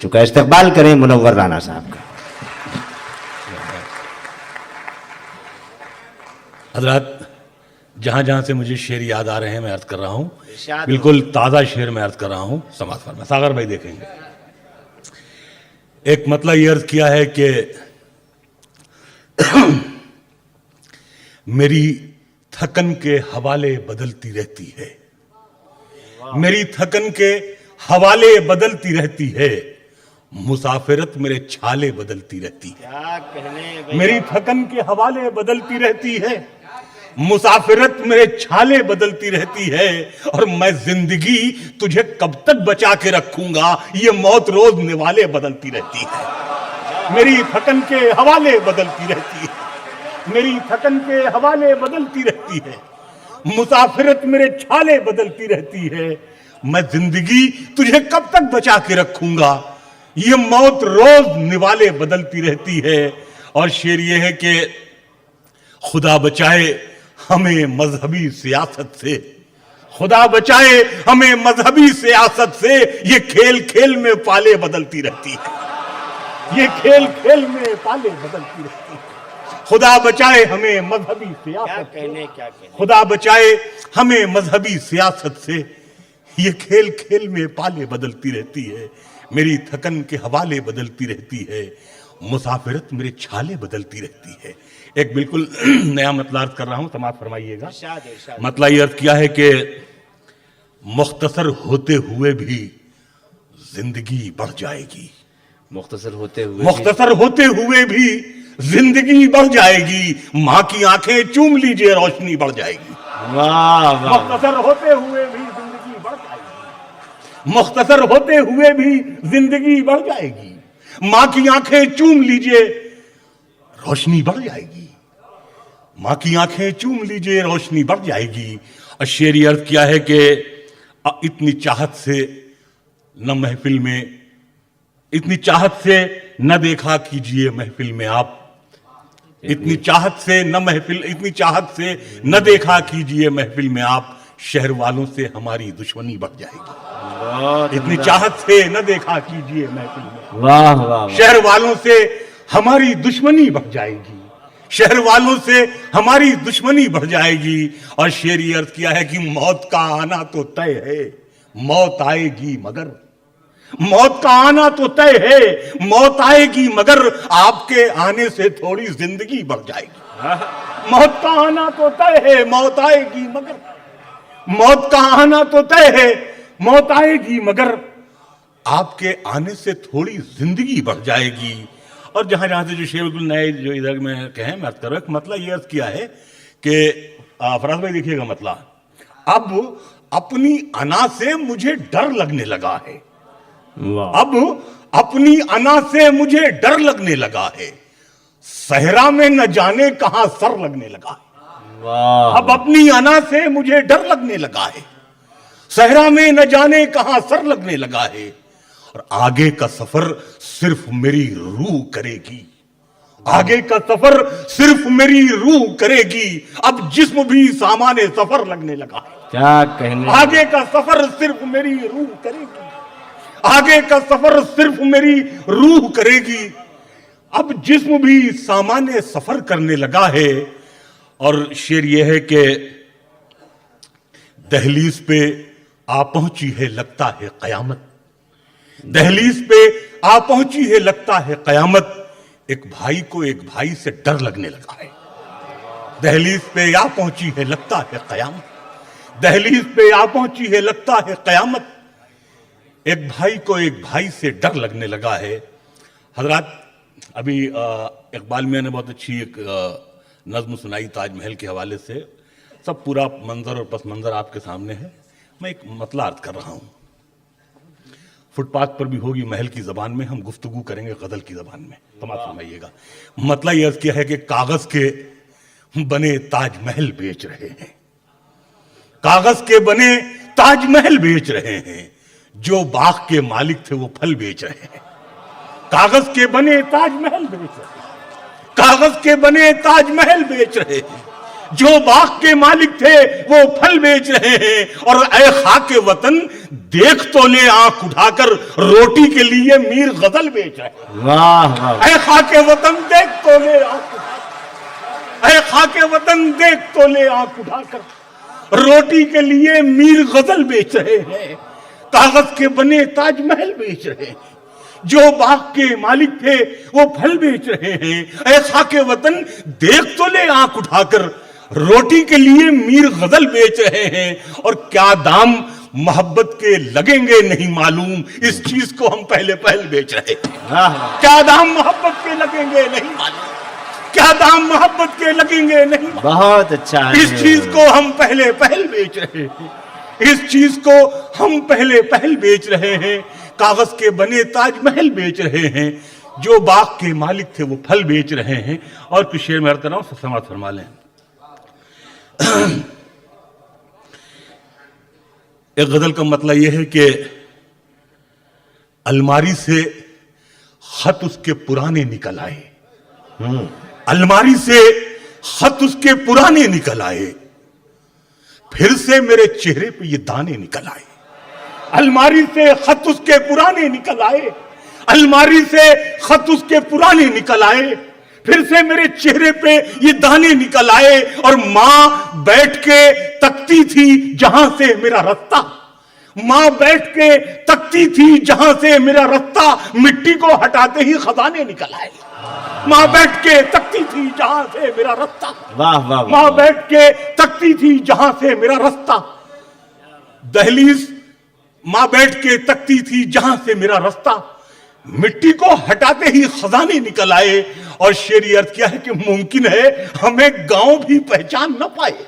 چکا استقبال کریں منور رانا صاحب کا. حضرات جہاں جہاں سے مجھے شعر یاد آ رہے ہیں میں عرض کر رہا ہوں، بالکل تازہ شعر میں عرض کر رہا ہوں. سماعت فرمائیں. ساغر بھائی دیکھیں گے. ایک مطلب یہ عرض کیا ہے کہ میری تھکن کے حوالے بدلتی رہتی ہے، میری تھکن کے حوالے بدلتی رہتی ہے، مسافرت میرے چھالے بدلتی رہتی ہے. میری تھکن کے حوالے بدلتی رہتی ہے، مسافرت میرے چھالے بدلتی رہتی ہے، اور میں زندگی تجھے کب تک بچا کے رکھوں گا، یہ موت روز نوالے بدلتی رہتی ہے. میری تھکن کے حوالے بدلتی رہتی ہے، میری تھکن کے حوالے بدلتی رہتی ہے، مسافرت میرے چھالے بدلتی رہتی ہے، میں زندگی تجھے کب تک بچا کے رکھوں گا، یہ موت روز نوالے بدلتی رہتی ہے. اور شعر یہ ہے کہ خدا بچائے ہمیں مذہبی سیاست سے، خدا بچائے ہمیں مذہبی سیاست سے، یہ کھیل کھیل میں پالے بدلتی رہتی ہے، یہ کھیل کھیل میں پالے بدلتی رہتی ہے. خدا بچائے ہمیں مذہبی سیاست سے، خدا بچائے ہمیں مذہبی سیاست سے، یہ کھیل کھیل میں پالے بدلتی رہتی ہے. میری تھکن کے حوالے بدلتی رہتی ہے، مسافرت میرے چھالے بدلتی رہتی ہے. ایک بالکل نیا مطلب عرض کر رہا ہوں، سماعت فرمائیے گا. مطلب یہ عرض کیا ہے کہ مختصر ہوتے ہوئے بھی زندگی بڑھ جائے گی، مختصر ہوتے ہوئے مختصر ہوتے ہوئے بھی زندگی بڑھ جائے گی، ماں کی آنکھیں چوم لیجئے روشنی بڑھ جائے گی. واہ واہ. مختصر ہوتے ہوئے بھی زندگی بڑھ جائے گی، مختصر ہوتے ہوئے بھی زندگی بڑھ جائے گی، ماں کی آنکھیں چوم لیجئے روشنی بڑھ جائے گی، ماں کی آنکھیں چوم لیجئے روشنی بڑھ جائے گی. اور شعر یہ عرض کیا ہے کہ اتنی چاہت سے نہ محفل میں، اتنی چاہت سے نہ دیکھا کیجئے محفل میں آپ، اتنی چاہت سے نہ محفل، اتنی چاہت سے نہ دیکھا کیجئے محفل میں آپ، شہر والوں سے ہماری دشمنی بڑھ جائے گی. اتنی چاہت سے نہ دیکھا کیجئے محفل میں، واہ واہ. شہر والوں سے ہماری دشمنی بڑھ جائے گی، شہر والوں سے ہماری دشمنی بڑھ جائے گی. اور شعر یہ عرض کیا ہے کہ موت کا آنا تو طے ہے، موت آئے گی مگر، موت کا آنا تو طے ہے، موت آئے گی مگر آپ کے آنے سے تھوڑی زندگی بڑھ جائے گی. موت کا آنا تو طے ہے، موت آئے گی مگر، موت کا آنا تو طے ہے، موت آئے گی مگر آپ کے آنے سے تھوڑی زندگی بڑھ جائے گی. اور جہاں جہاں سے جو شعر بالکل نئے جو ادھر میں کہیں میں عرض کر رہا ہوں، مطلب یہ عرض کیا ہے کہ فراز بھائی دیکھیے گا مطلب، اب اپنی انا سے مجھے ڈر لگنے لگا ہے، اب اپنی انا سے مجھے ڈر لگنے لگا ہے، صحرا میں نہ جانے کہاں سر لگنے لگا ہے. اب اپنی انا سے مجھے ڈر لگنے لگا ہے، صحرا میں نہ جانے کہاں سر لگنے لگا ہے، اور آگے کا سفر صرف میری روح کرے گی، آگے کا سفر صرف میری روح کرے گی، اب جسم بھی سامان سفر لگنے لگا ہے. کیا کہنے. آگے کا سفر صرف میری روح کرے گی، آگے کا سفر صرف میری روح کرے گی، اب جسم بھی سامان سفر کرنے لگا ہے. اور شعر یہ ہے کہ دہلیز پہ آ پہنچی ہے لگتا ہے قیامت، دہلیز پہ آ پہنچی ہے لگتا ہے قیامت، ایک بھائی کو ایک بھائی سے ڈر لگنے لگا ہے. دہلیز پہ آ پہنچی ہے لگتا ہے قیامت، دہلیز پہ آ پہنچی ہے لگتا ہے قیامت، ایک بھائی کو ایک بھائی سے ڈر لگنے لگا ہے. حضرات ابھی اقبال میاں نے بہت اچھی ایک نظم سنائی تاج محل کے حوالے سے، سب پورا منظر اور پس منظر آپ کے سامنے ہے. میں ایک مطلب عرض کر رہا ہوں، فٹ پاتھ پر بھی ہوگی محل کی زبان میں، ہم گفتگو کریں گے غزل کی زبان میں. سماعت فرمائیے گا. مطلب یہ عرض کیا ہے کہ کاغذ کے بنے تاج محل بیچ رہے ہیں، کاغذ کے بنے تاج محل بیچ رہے ہیں، جو باغ کے مالک تھے وہ پھل بیچ رہے ہیں. کاغذ کے بنے تاج محل بیچ رہے ہیں، کاغذ کے بنے تاج محل بیچ رہے ہیں، جو باغ کے مالک تھے وہ پھل بیچ رہے ہیں، اور اے خاک وطن دیکھ تو لے آنکھ اٹھا کر روٹی کے لیے میر غزل بیچ رہے ہیں۔ واہ واہ اے خاک وطن دیکھ تو لے آنکھ اٹھا کر، اے خاک وطن دیکھ تو لے آنکھ اٹھا کر روٹی کے لیے میر غزل بیچ رہے ہیں، کاغذ کے بنے تاج محل بیچ رہے ہیں، جو باغ کے مالک تھے وہ پھل بیچ رہے ہیں۔ اے خاک وطن دیکھ تو لے آنکھ اٹھا کر روٹی کے لیے میر غزل بیچ رہے ہیں، اور کیا دام محبت کے لگیں گے نہیں معلوم، اس چیز کو ہم پہلے پہل بیچ رہے ہیں۔ واہ واہ کیا دام محبت کے لگیں گے نہیں معلوم، کیا دام محبت کے لگیں گے نہیں معلوم، بہت اچھا ہے اس چیز کو ہم پہلے پہل بیچ رہے ہیں، اس چیز کو ہم پہلے پہل بیچ رہے ہیں، کاغذ کے بنے تاج محل بیچ رہے ہیں، جو باغ کے مالک تھے وہ پھل بیچ رہے ہیں۔ اور کچھ شعر میں عرض کر رہا ہوں، سب سماعت فرما لیں۔ ایک غزل کا مطلب یہ ہے کہ الماری سے خط اس کے پرانے نکل آئے، الماری سے خط اس کے پرانے نکل آئے، پھر سے میرے چہرے پہ یہ دانے نکل آئے۔ الماری سے خط اس کے پرانے نکل آئے، الماری سے خط اس کے پرانے نکل آئے، پھر سے میرے چہرے پہ یہ دانے نکل آئے، اور ماں بیٹھ کے تکتی تھی جہاں سے میرا رستہ، ماں بیٹھ کے تکتی تھی جہاں سے میرا رستہ، مٹی کو ہٹاتے ہی خزانے نکل آئے۔ ماں بیٹھ کے تکتی تھی جہاں سے میرا رستہ، واہ واہ ماں بیٹھ کے تکتی تھی جہاں سے میرا رستہ، دہلیز ماں بیٹھ کے تکتی تھی جہاں سے میرا رستہ، مٹی کو ہٹاتے ہی خزانے نکل آئے۔ اور شعری عرض کیا ہے کہ ممکن ہے ہمیں گاؤں بھی پہچان نہ پائے،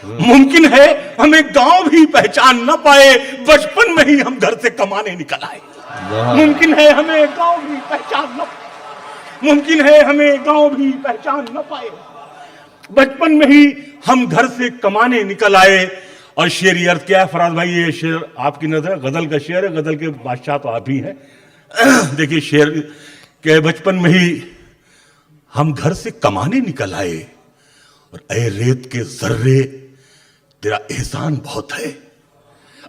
ممکن ہے ہمیں گاؤں بھی پہچان نہ پائے، بچپن میں ہی ہم گھر سے کمانے نکل آئے۔ ممکن ہے ہمیں گاؤں بھی پہچان نہ پائے، ممکن ہے ہمیں گاؤں بھی پہچان نہ پائے، بچپن میں ہی ہم گھر سے کمانے نکل آئے۔ اور شعری عرض کیا ہے فراز بھائی، یہ شعر آپ کی نظر غزل کا شعر ہے، غزل کے بادشاہ تو آپ ہی ہیں۔ دیکھیے شعر کہ بچپن میں ہی ہم گھر سے کمانے نکل آئے، اور اے ریت کے ذرے تیرا احسان بہت ہے،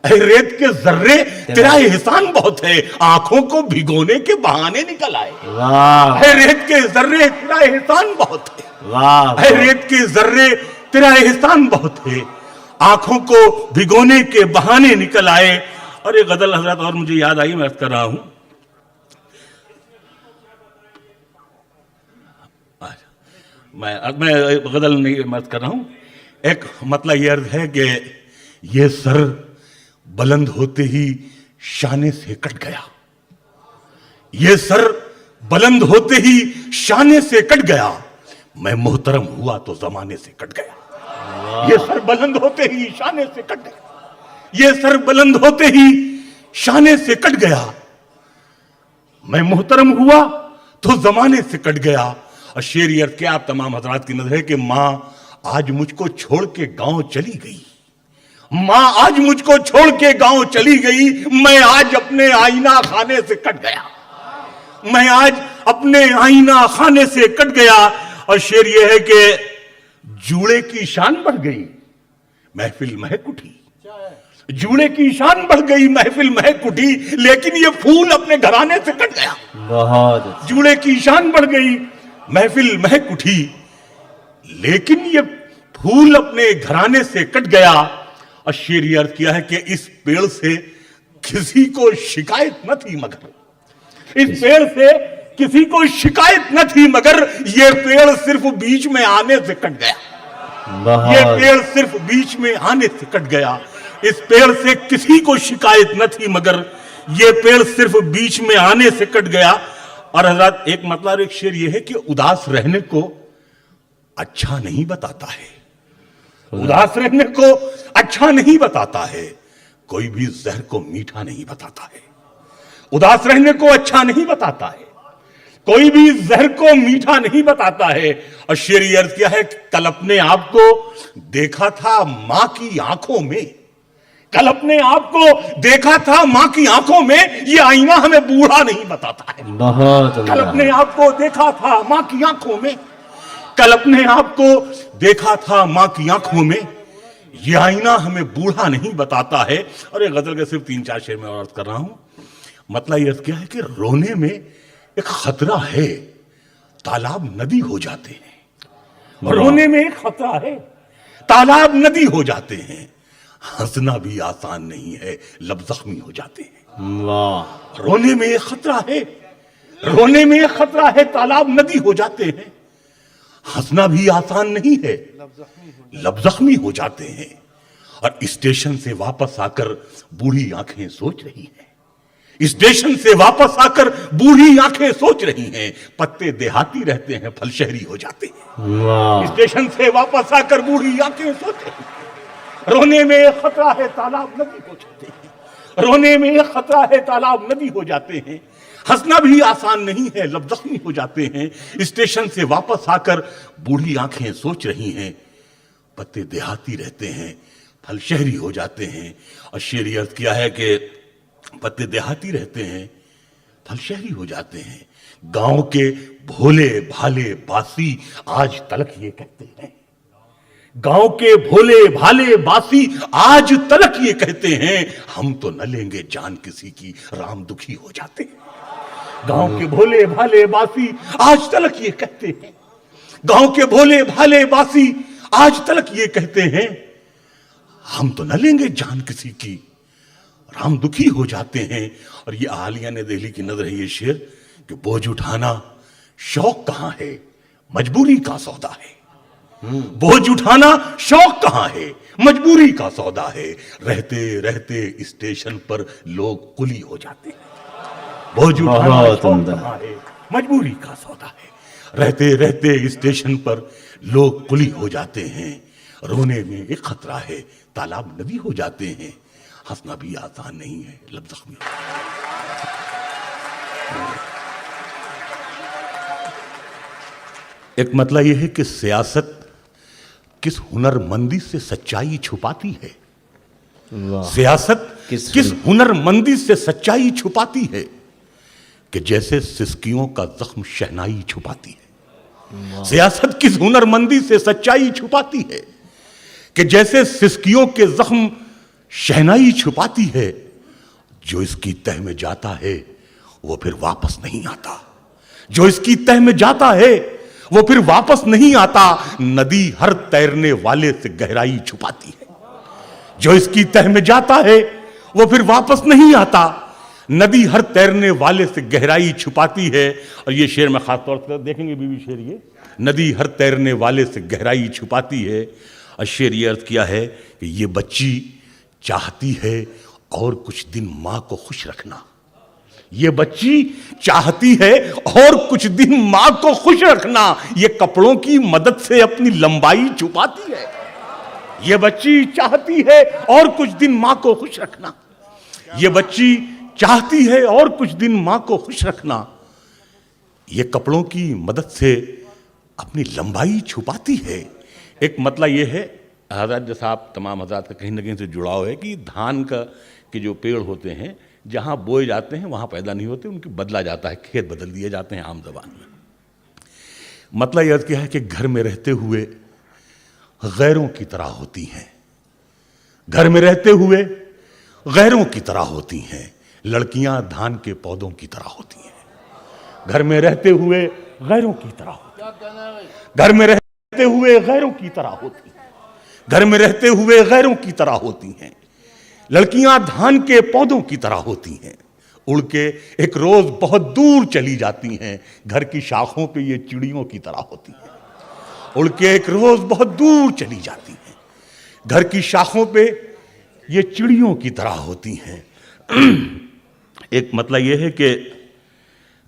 اے ریت کے ذرے تیرا احسان بہت ہے، آنکھوں کو بھگونے کے بہانے نکل آئے۔ واہ اے ریت کے ذرے تیرا احسان بہت ہے، واہ اے ریت کے ذرے تیرا احسان بہت ہے، آنکھوں کو بھگونے کے بہانے نکل آئے۔ اور یہ غزل حضرات اور مجھے یاد آئی، میں عرض کر رہا ہوں، میں غزل نہیں عرض کر رہا ہوں، ایک مطلب یہ عرض ہے کہ یہ سر بلند ہوتے ہی شانے سے کٹ گیا، یہ سر بلند ہوتے ہی شانے سے کٹ گیا، میں محترم ہوا تو زمانے سے کٹ گیا۔ یہ سر بلند ہوتے ہی شانے سے کٹ گیا، یہ سر بلند ہوتے ہی شانے سے کٹ گیا، میں محترم ہوا تو زمانے سے کٹ گیا۔ اور شعری عرض کیا آپ تمام حضرات کی نظر ہے کہ ماں آج مجھ کو چھوڑ کے گاؤں چلی گئی، ماں آج مجھ کو چھوڑ کے گاؤں چلی گئی، میں آج اپنے آئینہ خانے سے کٹ گیا، میں آج اپنے آئینہ خانے سے کٹ گیا۔ اور شعر یہ ہے کہ جوڑے کی شان بڑھ گئی محفل مہک اٹھی، جوڑے کی شان بڑھ گئی محفل مہک اٹھی، لیکن یہ پھول اپنے گھرانے سے کٹ گیا۔ بہت اچھا۔ جوڑے کی شان بڑھ گئی محفل مہک اٹھی، لیکن یہ پھول اپنے گھرانے سے کٹ گیا۔ اور شعر عرض کیا ہے کہ اس پیڑ سے کسی کو شکایت نہ تھی، مگر اس پیڑ سے کسی کو شکایت نہ تھی، مگر یہ پیڑ صرف بیچ میں آنے سے کٹ گیا، یہ بہت پیڑ صرف بیچ میں آنے سے کٹ گیا۔ اس پیڑ سے کسی کو شکایت نہ تھی، مگر یہ پیڑ صرف بیچ میں آنے سے کٹ گیا۔ اور حضرات ایک مطلب ایک شعر یہ ہے کہ اداس رہنے کو اچھا نہیں بتاتا ہے، اداس رہنے کو اچھا نہیں بتاتا ہے، کوئی بھی زہر کو میٹھا نہیں بتاتا ہے، اداس رہنے کو اچھا نہیں بتاتا ہے، کوئی بھی زہر کو میٹھا نہیں بتاتا ہے۔ اور شعر عرض کیا ہے کہ کل اپنے آپ کو دیکھا تھا ماں کی آنکھوں میں، کل اپنے آپ کو دیکھا تھا ماں کی آنکھوں میں، یہ آئینہ ہمیں بوڑھا نہیں بتاتا ہے۔ بہت کل اپنے آپ کو دیکھا تھا ماں کی آنکھوں میں، کل اپنے آپ کو دیکھا تھا ماں کی آنکھوں میں، یہ آئینہ ہمیں بوڑھا نہیں بتاتا ہے. اور یہ غزل کے صرف 3-4 شعر میں عرض کر رہا ہوں. مطلب یہ کیا ہے کہ رونے میں ایک خطرہ ہے، تالاب ندی ہو جاتے ہیں. رونے میں ایک خطرہ ہے، تالاب ندی ہو جاتے ہیں. ہنسنا بھی آسان نہیں ہے، لب زخمی ہو جاتے ہیں. واہ رونے میں ایک خطرہ ہے، رونے میں ایک خطرہ ہے، تالاب ندی ہو جاتے ہیں. ہنسنا بھی آسان نہیں ہے، لب زخمی ہو جاتے ہیں. اور اسٹیشن سے واپس آ کر بوڑھی آنکھیں سوچ رہی ہیں، اسٹیشن سے واپس آ کر بوڑھی آنکھیں سوچ رہی ہیں. پتے دیہاتی رہتے ہیں، پھل شہری ہو جاتے ہیں. واہ اسٹیشن سے واپس آ کر بوڑھی آنکھیں سوچ رہی ہیں. رونے میں ایک خطرہ ہے، تالاب ندی ہو جاتے ہیں. رونے میں ایک خطرہ ہے، تالاب ندی ہو جاتے ہیں. ہنسنا بھی آسان نہیں ہے، لب زخمی ہو جاتے ہیں. اسٹیشن سے واپس آ کر بوڑھی آنکھیں سوچ رہی ہیں. پتے دیہاتی رہتے ہیں، پھل شہری ہو جاتے ہیں. اور شعری عرض کیا ہے کہ پتے دیہاتی رہتے ہیں، پھل شہری ہو جاتے ہیں. گاؤں کے بھولے بھالے باسی آج تلک یہ کہتے ہیں، گاؤں کے بھولے بھالے باسی آج تلک یہ کہتے ہیں، ہم تو نہ لیں گے جان کسی کی، رام دکھی ہو جاتے ہیں. گاؤں کے بھولے بھالے باسی آج تلک یہ کہتے ہیں، گاؤں کے بھولے بھالے باسی آج تلک یہ کہتے ہیں، ہم تو نہ لیں گے جان کسی کی، رام دکھی ہو جاتے ہیں. اور یہ اہالیہ نے دہلی کی نظر ہے یہ شعر کہ بوجھ اٹھانا شوق کہاں ہے، مجبوری کا سودا ہے. بوجھ اٹھانا شوق کہاں ہے، مجبوری کا سودا ہے. رہتے رہتے اسٹیشن پر لوگ کلی ہو جاتے ہیں. بوجھ اٹھانا بہت شوق عمدہ. کہاں ہے، مجبوری کا سودا ہے. رہتے رہتے اسٹیشن پر لوگ کلی ہو جاتے ہیں. رونے میں ایک خطرہ ہے، تالاب ندی ہو جاتے ہیں. ہنسنا بھی آسان نہیں ہے، لب زخمی ہو جاتے ہیں. ایک مطلب یہ ہے کہ سیاست کس ہنر مندی سے سچائی چھپاتی ہے. واہ سیاست کس ہنر مندی سے سچائی چھپاتی ہے کہ جیسے سسکیوں کا زخم شہنائی چھپاتی ہے. سیاست کس ہنر مندی سے سچائی چھپاتی ہے کہ جیسے سسکیوں کے زخم شہنائی چھپاتی ہے. جو اس کی تہ میں جاتا ہے وہ پھر واپس نہیں آتا، جو اس کی تہ میں جاتا ہے وہ پھر واپس نہیں آتا. ندی ہر تیرنے والے سے گہرائی چھپاتی ہے. جو اس کی تہ میں جاتا ہے وہ پھر واپس نہیں آتا. ندی ہر تیرنے والے سے گہرائی چھپاتی ہے. اور یہ شعر میں خاص طور سے دیکھیں گے بیوی شعر، یہ ندی ہر تیرنے والے سے گہرائی چھپاتی ہے. اور شعر یہ عرض کیا ہے کہ یہ بچی چاہتی ہے اور کچھ دن ماں کو خوش رکھنا. یہ بچی چاہتی ہے اور کچھ دن ماں کو خوش رکھنا. یہ کپڑوں کی مدد سے اپنی لمبائی چھپاتی ہے. یہ بچی چاہتی ہے اور کچھ دن ماں کو خوش رکھنا. یہ بچی چاہتی ہے اور کچھ دن ماں کو خوش رکھنا. یہ کپڑوں کی مدد سے اپنی لمبائی چھپاتی ہے. ایک مطلب یہ ہے حضرات، جیسا آپ تمام حضرات کا کہیں نہ کہیں سے جڑاؤ ہے کہ دھان کا کے جو پیڑ ہوتے ہیں جہاں بوئے جاتے ہیں وہاں پیدا نہیں ہوتے، ان کی بدلا جاتا ہے، کھیت بدل دیے جاتے ہیں عام زبان میں. مطلب یہ کیا ہے کہ گھر میں رہتے ہوئے غیروں کی طرح ہوتی ہیں. گھر میں رہتے ہوئے غیروں کی طرح ہوتی ہیں. لڑکیاں دھان کے پودوں کی طرح ہوتی ہیں. گھر میں رہتے ہوئے غیروں کی طرح ہوتی ہیں. گھر میں رہتے ہوئے غیروں کی طرح ہوتی ہیں. گھر میں رہتے ہوئے غیروں کی طرح ہوتی ہیں. لڑکیاں دھان کے پودوں کی طرح ہوتی ہیں. اڑ کے ایک روز بہت دور چلی جاتی ہیں. گھر کی شاخوں پہ یہ چڑیوں کی طرح ہوتی ہیں. اڑ کے ایک روز بہت دور چلی جاتی ہیں. گھر کی شاخوں پہ یہ چڑیوں کی طرح ہوتی ہیں. ایک مطلب یہ ہے کہ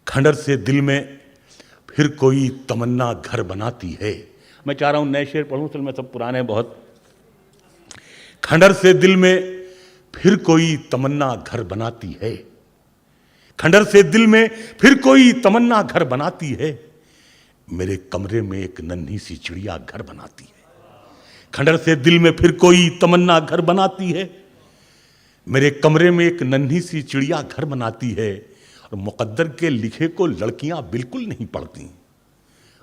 کھنڈر سے دل میں پھر کوئی تمنا گھر بناتی ہے. میں چاہ رہا ہوں نئے شعر پڑھوں، چل میں سب پرانے بہت. کھنڈر سے دل میں پھر کوئی تمنا گھر بناتی ہے. کھنڈر سے دل میں پھر کوئی تمنا گھر بناتی ہے. میرے کمرے میں ایک ننھی سی چڑیا گھر بناتی ہے. کھنڈر سے دل میں پھر کوئی تمنا گھر بناتی ہے. میرے کمرے میں ایک ننھی سی چڑیا گھر بناتی ہے. اور مقدر کے لکھے کو لڑکیاں بالکل نہیں پڑھتی.